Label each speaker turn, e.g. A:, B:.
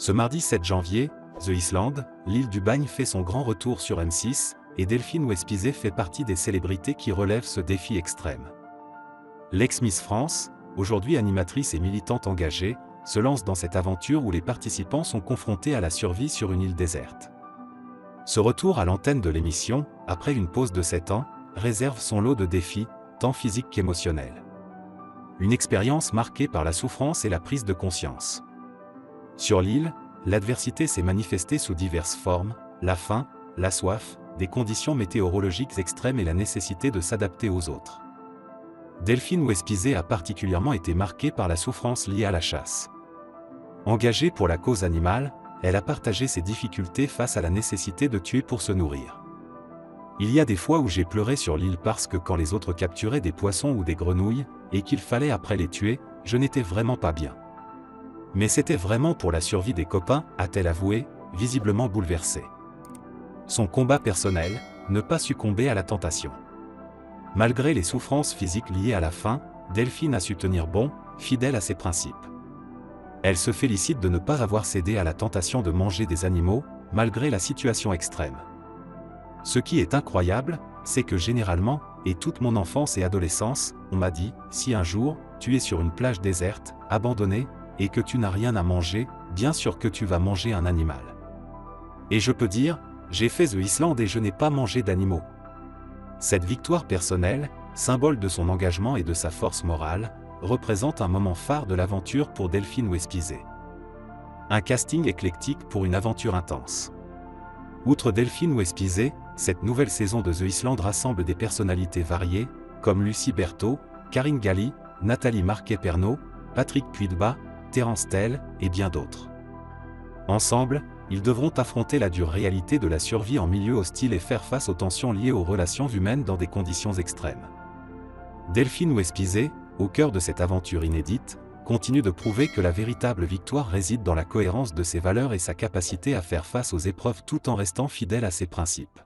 A: Ce mardi 7 janvier, The Island, l'île du Bagne fait son grand retour sur M6, et Delphine Westphizet fait partie des célébrités qui relèvent ce défi extrême. L'ex-Miss France, aujourd'hui animatrice et militante engagée, se lance dans cette aventure où les participants sont confrontés à la survie sur une île déserte. Ce retour à l'antenne de l'émission, après une pause de 7 ans, réserve son lot de défis, tant physiques qu'émotionnels. Une expérience marquée par la souffrance et la prise de conscience. Sur l'île, l'adversité s'est manifestée sous diverses formes, la faim, la soif, des conditions météorologiques extrêmes et la nécessité de s'adapter aux autres. Delphine Westphizet a particulièrement été marquée par la souffrance liée à la chasse. Engagée pour la cause animale, elle a partagé ses difficultés face à la nécessité de tuer pour se nourrir. Il y a des fois où j'ai pleuré sur l'île parce que quand les autres capturaient des poissons ou des grenouilles, et qu'il fallait après les tuer, je n'étais vraiment pas bien. Mais c'était vraiment pour la survie des copains, a-t-elle avoué, visiblement bouleversée. Son combat personnel, ne pas succomber à la tentation. Malgré les souffrances physiques liées à la faim, Delphine a su tenir bon, fidèle à ses principes. Elle se félicite de ne pas avoir cédé à la tentation de manger des animaux, malgré la situation extrême. Ce qui est incroyable, c'est que généralement, et toute mon enfance et adolescence, on m'a dit, si un jour, tu es sur une plage déserte, abandonnée, et que tu n'as rien à manger, bien sûr que tu vas manger un animal. Et je peux dire, j'ai fait The Island et je n'ai pas mangé d'animaux. Cette victoire personnelle, symbole de son engagement et de sa force morale, représente un moment phare de l'aventure pour Delphine Westphizet. Un casting éclectique pour une aventure intense. Outre Delphine Westphizet, cette nouvelle saison de The Island rassemble des personnalités variées, comme Lucie Berthaud, Karine Galli, Nathalie Marquet-Pernot, Patrick Puydebas, Terence Tell, et bien d'autres. Ensemble, ils devront affronter la dure réalité de la survie en milieu hostile et faire face aux tensions liées aux relations humaines dans des conditions extrêmes. Delphine Westphizet, au cœur de cette aventure inédite, continue de prouver que la véritable victoire réside dans la cohérence de ses valeurs et sa capacité à faire face aux épreuves tout en restant fidèle à ses principes.